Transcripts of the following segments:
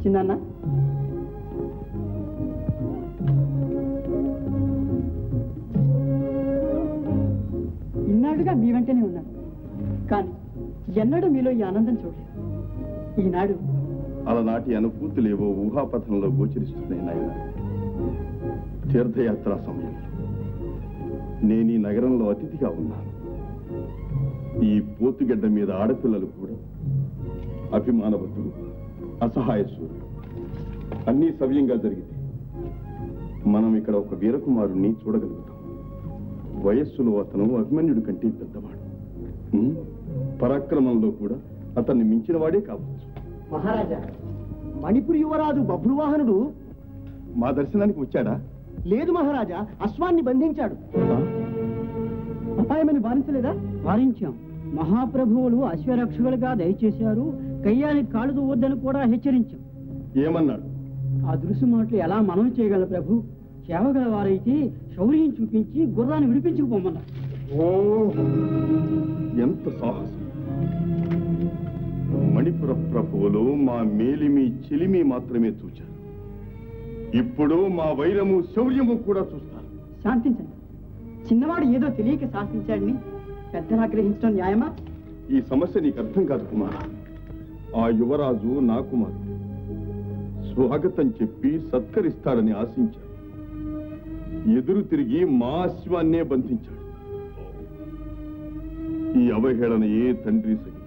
వచ్చిందన్నా? ఇన్నాడుగా మీ వెంటనే ఉన్నాను, కానీ ఎన్నడూ మీలో ఈ ఆనందం చూడలేదు. ఈనాడు అలనాటి అనుభూతులేవో ఊహాపథంలో గోచరిస్తున్నాయి నాయన. తీర్థయాత్రా సమయంలో నేను ఈ నగరంలో అతిథిగా ఉన్నాను. ఈ పోతుగడ్డ మీద ఆడపిల్లలు కూడా అభిమానవతులు, అసహాయశూరులు, అన్నీ సవ్యంగా జరిగితే మనం ఇక్కడ ఒక వీరకుమారుణ్ణి చూడగలుగుతాం. వయస్సులో అతను అభిమన్యుడి కంటే పెద్దవాడు, పరాక్రమంలో కూడా అతన్ని మించిన వాడే కావచ్చు. మహారాజా, మణిపురి యువరాజు బభ్రువాహనుడు మా దర్శనానికి వచ్చాడా? లేదు మహారాజా, అశ్వాన్ని బంధించాడు. అపాయమని వారించలేదా? వారించాం. మహాప్రభువులు అశ్వరక్షకులుగా దయచేశారు. కయ్యానికి కాళ్ళు వద్దని కూడా హెచ్చరించాం. ఏమన్నాడు? ఆ దృశ్య మాటలు ఎలా మనవి చేయగల ప్రభు? సేవగల వారైతే శౌర్యం చూపించి గుర్రాన్ని విడిపించుకుపోమన్నారు. ఓ, ఎంత సాహసం! మణిపుర ప్రభువులు మా మేలిమి చిలిమి మాత్రమే చూచారు. ఇప్పుడు మా వైరము శౌర్యము కూడా చూస్తారు. శాంతించండి. చిన్నవాడు ఏదో తెలియక శాసించాడని పెద్దలు ఆగ్రహించడం న్యాయమా? ఈ సమస్య నీకు అర్థం కాదు కుమార. ఆ యువరాజు నా కుమారుడు. స్వాగతం చెప్పి సత్కరిస్తాడని ఆశించాడు. ఎదురు తిరిగి మా అశ్వాన్నే బంధించాడు. ఈ అవహేళన ఏ తండ్రి సహించాడు.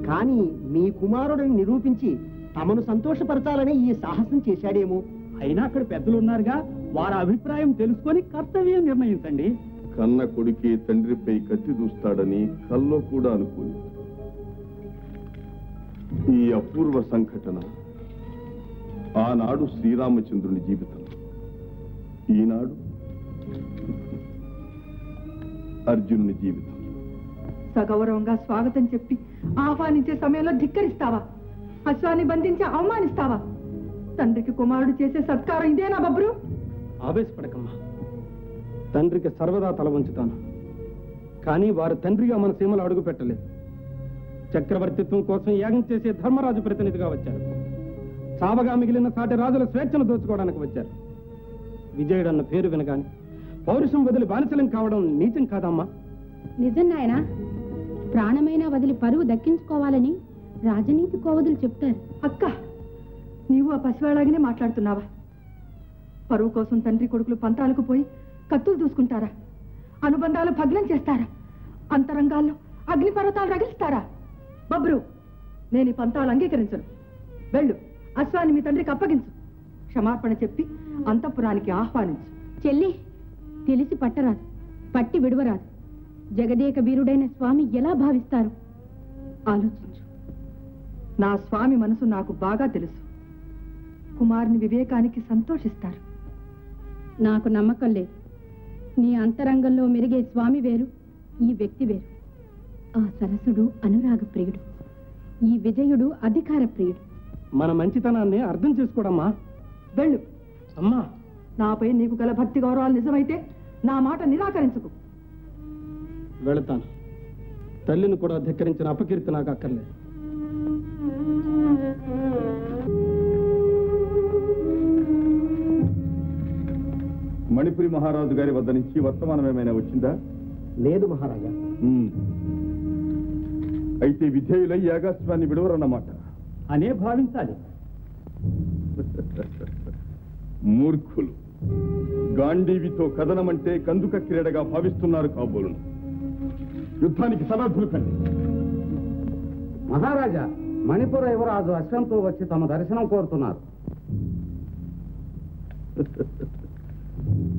కానీ మీ కుమారుడిని నిరూపించి తమను సంతోషపరచాలని ఈ సాహసం చేశాడేమో. అయినా అక్కడ పెద్దలు ఉన్నారుగా, వారి అభిప్రాయం తెలుసుకొని కర్తవ్యం నిర్ణయించండి. కన్న కొడుకే తండ్రిపై కత్తి దూస్తాడని కల్లో కూడా అనుకోలేదు. ఈ అపూర్వ సంఘటన ఆనాడు శ్రీరామచంద్రుని జీవితం, ఈనాడు అర్జునుని జీవితం. సగౌరవంగా స్వాగతం చెప్పి ఆహ్వానించే సమయంలో ధిక్కరిస్తావా? అశ్వాన్ని బంధించి అవమానిస్తావా? తండ్రికి కుమారుడు చేసే సత్కారం ఇదేనా బబ్రు? ఆవేశపడకమ్మా. తండ్రికి సర్వదా తల వంచుతాను. కానీ వారు తండ్రిగా మన సీమలు అడుగు పెట్టలేదు. చక్రవర్తిత్వం కోసం యాగం చేసే ధర్మరాజు ప్రతినిధిగా వచ్చారు. చావగా మిగిలిన సాటి రాజుల స్వేచ్ఛను దోచుకోవడానికి వచ్చారు. విజయుడన్న పేరు వినగానే పౌరుషం వదిలి బానిసలం కావడం నీచం కాదమ్మా. నిజం నాయనా. ప్రాణమైనా వదిలి పరువు దక్కించుకోవాలని రాజనీతి కోవదులు చెప్తారు. అక్క, నీవు ఆ పసివాళ్ళగానే మాట్లాడుతున్నావా? పరువు కోసం తండ్రి కొడుకులు పంతాలకు పోయి కత్తులు దూసుకుంటారా? అనుబంధాలు భగ్నం చేస్తారా? అంతరంగాల్లో అగ్నిపర్వతాలు రగిలిస్తారా? బబ్రు, నేను ఈ పంతాలు అంగీకరించను. వెళ్ళు, అశ్వాన్ని మీ తండ్రికి అప్పగించు. క్షమార్పణ చెప్పి అంతఃపురానికి ఆహ్వానించు. చెల్లి, తెలిసి పట్టరాదు, పట్టి విడవరాదు. జగదేక వీరుడైన స్వామి ఎలా భావిస్తారు? ఆలోచించు. నా స్వామి మనసు నాకు బాగా తెలుసు. కుమారుని వివేకానికి సంతోషిస్తారు. నాకు నమ్మకం లేదు. నీ అంతరంగంలో మెరిగే స్వామి వేరు, ఈ వ్యక్తి వేరు. ఆ సరసుడు అనురాగ ప్రియుడు, ఈ విజయుడు అధికార ప్రియుడు. మన మంచితనాన్ని అర్థం చేసుకోవడమ్మా. వెళ్ళు. అమ్మా, నాపై నీకు గల భక్తి గౌరవాలు నిజమైతే నా మాట నిరాకరించుకు. వెళతాను. తల్లిని కూడా ధిక్కరించిన అపకీర్తి నాకు అక్కర్లేదు. మణిపురి మహారాజు గారి వద్ద నుంచి వర్తమానం ఏమైనా వచ్చిందా? లేదు మహారాజా. అయితే విధేయులై యాగాశ్వాన్ని విడవరన్నమాట అనే భావించాలి. మూర్ఖులు. గాంధీవితో కథనమంటే కందుక క్రీడగా భావిస్తున్నారు కాబోలును. యుద్ధానికి సన్నద్ధులు కండి. మహారాజా, మణిపుర యువరాజు అశ్వంతో వచ్చి తమ దర్శనం కోరుతున్నారు.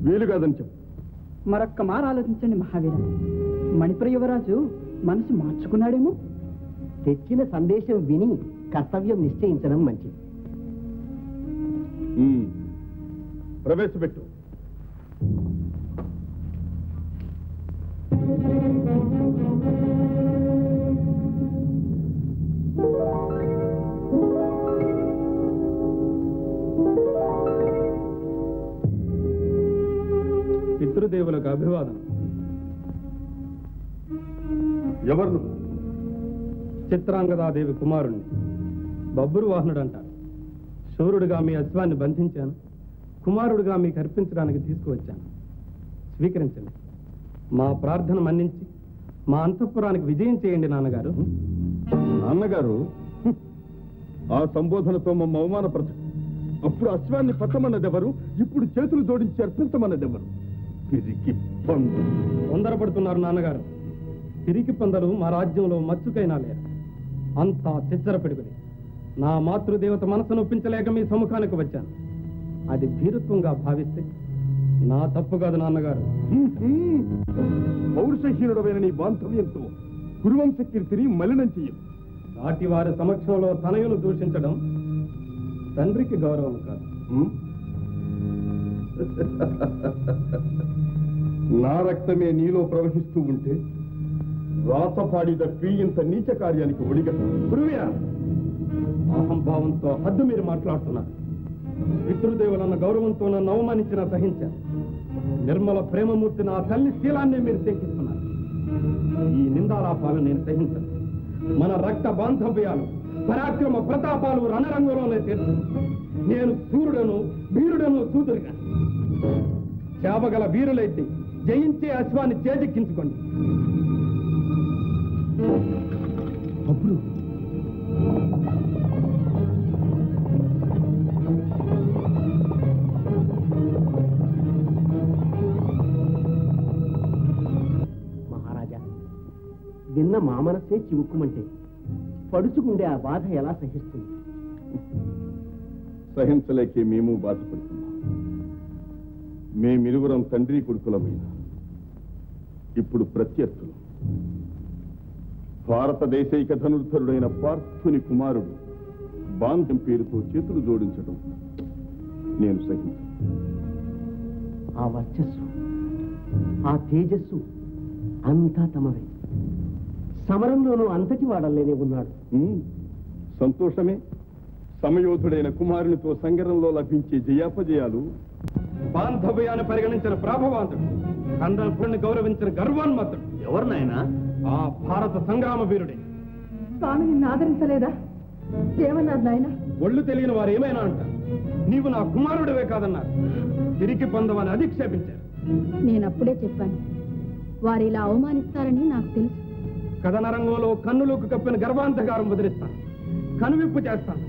వీలు కాదని చెప్పు. మరొక్క మారు ఆలోచించండి మహావీర. మణిపుర యువరాజు మనసు మార్చుకున్నాడేమో. తెచ్చిన సందేశం విని కర్తవ్యం నిశ్చయించడం మంచిది. ప్రవేశపెట్టు. పితృదేవులకు అభివాదం. ఎవరు? చిత్రాంగదాదేవి కుమారుణ్ణి. బబ్బురు వాహనుడు అంటారు. శూరుడుగా మీ అశ్వాన్ని బంధించాను, కుమారుడుగా మీకు అర్పించడానికి తీసుకువచ్చాను. స్వీకరించండి. మా ప్రార్థన మన్నించి మా అంతఃపురానికి విజయం చేయండి నాన్నగారు. నాన్నగారు, ఆ సంబోధనతో మమ్మ అవమానపరచు. అప్పుడు అశ్వాన్ని పట్టమన్నదెవరు? ఇప్పుడు చేతులు జోడించి అర్పించమన్నదెవరు? పిరికి పందు. తొందరపడుతున్నారు నాన్నగారు. పిరికి పందలు మా రాజ్యంలో మచ్చుకైనా లేరు. అంతా చిచ్చర పిడుగులే. నా మాతృదేవత మనసు నొప్పించలేక మీ సముఖానికి వచ్చాను. అది భీరుత్వంగా భావిస్తే నా తప్పు కాదు నాన్నగారు. పౌరుషహీనుడమైన నీ బాంధవ్యంతో కురువంశ కీర్తిని మలినం చెయ్యు. నాటి వారి సమక్షంలో తనయును దూషించడం తండ్రికి గౌరవం కాదు. నా రక్తమే నీలో ప్రవహిస్తూ ఉంటే రాతపాడి తప్పి ఇంత నీచ కార్యానికి ఒడిగట్టు. అహంభావంతో హద్దు మీరు మాట్లాడుతున్నారు. పితృదేవులన్న గౌరవంతో నన్ను అవమానించిన సహించారు. నిర్మల ప్రేమమూర్తి నా తల్లి శీలాన్ని మీరు శంకిస్తున్నారు. ఈ నిందాలాపాలు నేను సహించను. మన రక్త బాంధవ్యాలు, పరాక్రమ ప్రతాపాలు రణరంగంలోనే తెలుసు. నేను సూర్యుడను, వీరుడను సూదురుగా. చేపగల వీరులైతే జయించే అశ్వాన్ని చేజిక్కించుకోండి. అప్పుడు మహారాజా, విన్న మా మనసే చివుక్కుమంటే పడుచుకుండే ఆ బాధ ఎలా సహిస్తుంది? సహించలేకే మేము బాధపడుతున్నాం. మేమిరువురం తండ్రి కొడుకులమైన ఇప్పుడు ప్రత్యర్థులు. భారతదేశైక ధనుర్ధరుడైన పార్థుని కుమారుడు బాంధం పేరుతో చేతులు జోడించడం నేను సహించను. ఆ వర్చస్సు, ఆ తేజస్సు అంతా తమవే. సమరంలోనూ అంతటి వాడల్లేనే ఉన్నాడు. సంతోషమే. సమయోధుడైన కుమారునితో సంగరంలో లభించే జయాపజయాలు బాంధవ్యాన్ని పరిగణించిన ప్రాభవాంతుడు, కండల్పుడిని గౌరవించిన గర్వాన్మతుడు. ఎవరినైనా ఆ భారత సంగ్రామ వీరుడే. స్వామి నిన్ను ఆదరించలేదా? ఏమన్నారు నాయన? ఒళ్ళు తెలియని వారు ఏమైనా అంటారు. నీవు నా కుమారుడివే కాదన్నారు. తిరిగి పొందవని అధిక్షేపించారు. నేనప్పుడే చెప్పాను, వారు ఇలా అవమానిస్తారని నాకు తెలుసు. కథనరంగంలో కన్నులకు కప్పిన గర్వాంధకారం వదిలిస్తాను, కనువిప్పు చేస్తాను.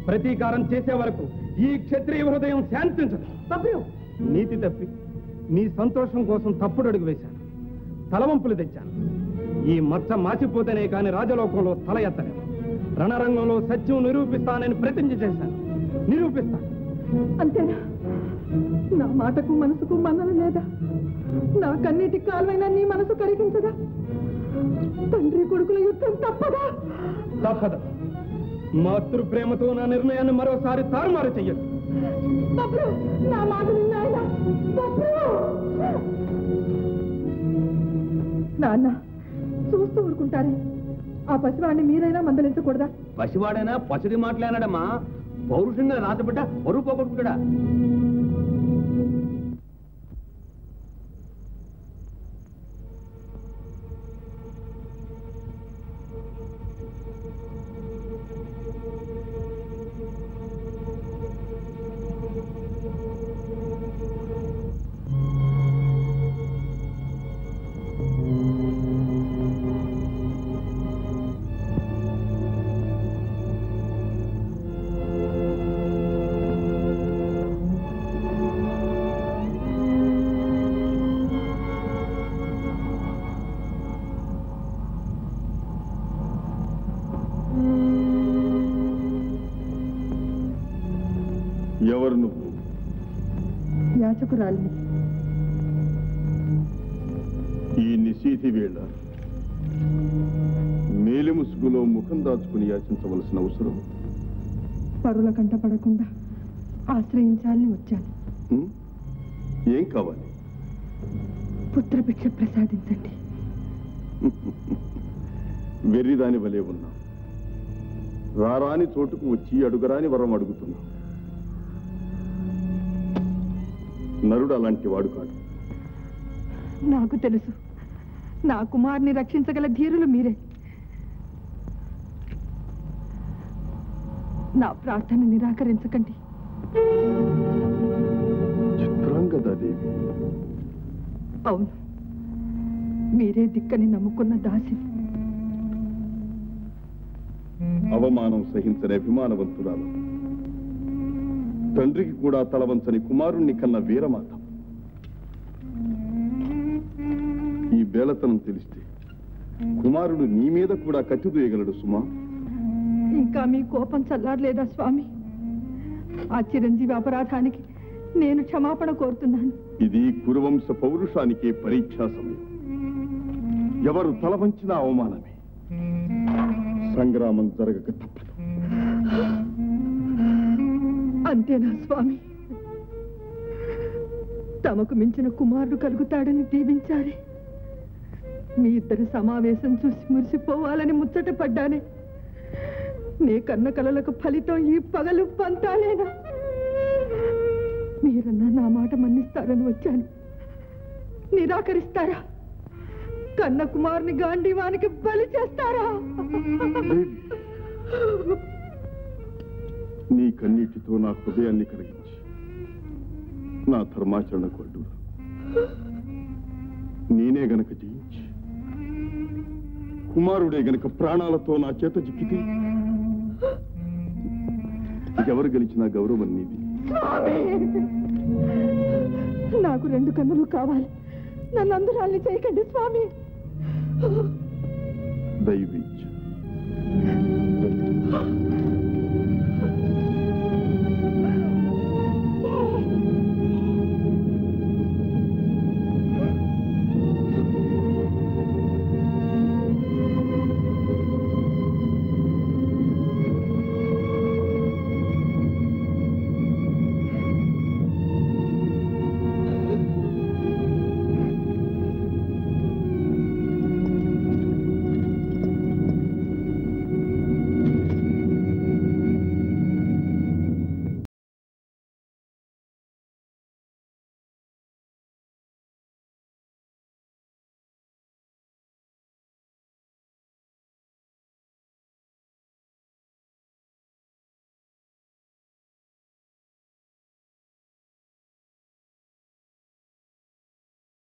ప్రతీకారం చేసే వరకు ఈ క్షత్రియ హృదయం శాంతించదు. నీతి తప్పి నీ సంతోషం కోసం తప్పుడు అడుగు వేశాను. తలవంపులు తెచ్చాను. ఈ మచ్చ మాచిపోతేనే కాని రాజలోకంలో తల ఎత్తలేదు. రణరంగంలో సత్యం నిరూపిస్తానని ప్రతిజ్ఞ చేశాను. నిరూపిస్తాను. అంతేనా? నా మాటకు మనసుకు మన్నన లేదా? నా కన్నీటి కాలువైనా నీ మనసు కరిగించదా? తండ్రి కొడుకుల యుద్ధం తప్పదా? తప్పదు. మాతృ ప్రేమతో నా నిర్ణయాన్ని మరోసారి తారుమారు చెయ్యదు. నా మాట విన్నాయన. నాన్న చూస్తూ ఊరుకుంటారే? ఆ పసివాడిని మీరైనా మందలించకూడదా? పసివాడైనా పసిడి మాట్లాడాడమ్మా. పౌరుషంగా రాతబిడ్డ ఒరువు పోగొట్టుకుంటాడా? ఎవరు నువ్వు? యాచకురాలిని. ఈ నిశీతి వేళ మేలి ముసుగులో ముఖం దాచుకుని యాచించవలసిన అవసరం? పరుల కంట పడకుండా ఆశ్రయించాలని వచ్చాను. ఏం కావాలి? పుత్రభిక్ష ప్రసాదించండి. వెర్రిదాని వలె ఉన్నా. రారాని చోటుకు వచ్చి అడుగరాని వరం అడుగుతున్నా. నరుడు అలాంటి వాడు కాడు. నాకు తెలుసు. నా కుమార్ని రక్షించగల ధీరులు మీరే. నా ప్రార్థన నిరాకరించకండి. చిత్రాంగదాదేవి. అవును, మీరే దిక్కని నమ్ముకున్న దాసిని. అవమానం సహించని అభిమానవంతురాలు, తండ్రికి కూడా తలవంచని కుమారుణ్ణి కన్న వీరమాత. ఈ బేలతనం తెలిస్తే కుమారుడు నీ మీద కూడా కత్తి దూయగలడు సుమా. ఇంకా మీ కోపం చల్లారలేదా స్వామి? ఆ చిరంజీవి అపరాధానికి నేను క్షమాపణ కోరుతున్నాను. ఇది కురువంశ పౌరుషానికే పరీక్షా సమయం. ఎవరు తల వంచిన అవమానమే. సంగ్రామం జరగక తప్పదు. అంతేనా స్వామి? తమకు మించిన కుమారుడు కలుగుతాడని దీవించాలి. మీ ఇద్దరి సమావేశం చూసి మురిసిపోవాలని ముచ్చట పడ్డానే. నే కన్న కలలకు ఫలితం ఈ పగలు పంతాలేనా? మీరన్నా నా మాట మన్నిస్తారని వచ్చాను. నిరాకరిస్తారా? కన్న కుమారుని గాంధీవానికి బలి చేస్తారా? నీ కన్నీటితో నా హృదయాన్ని కలిగించి నా ధర్మాచరణకు అడ్డురా. నేనే గనక జయించి కుమారుడే గనక ప్రాణాలతో నా చేత చిక్కితే ఎవరు గెలిచినా గౌరవం నీది. నాకు 2 కన్నులు కావాలి. నన్ను అందురాల్ని చేయకండి స్వామి. దైవి,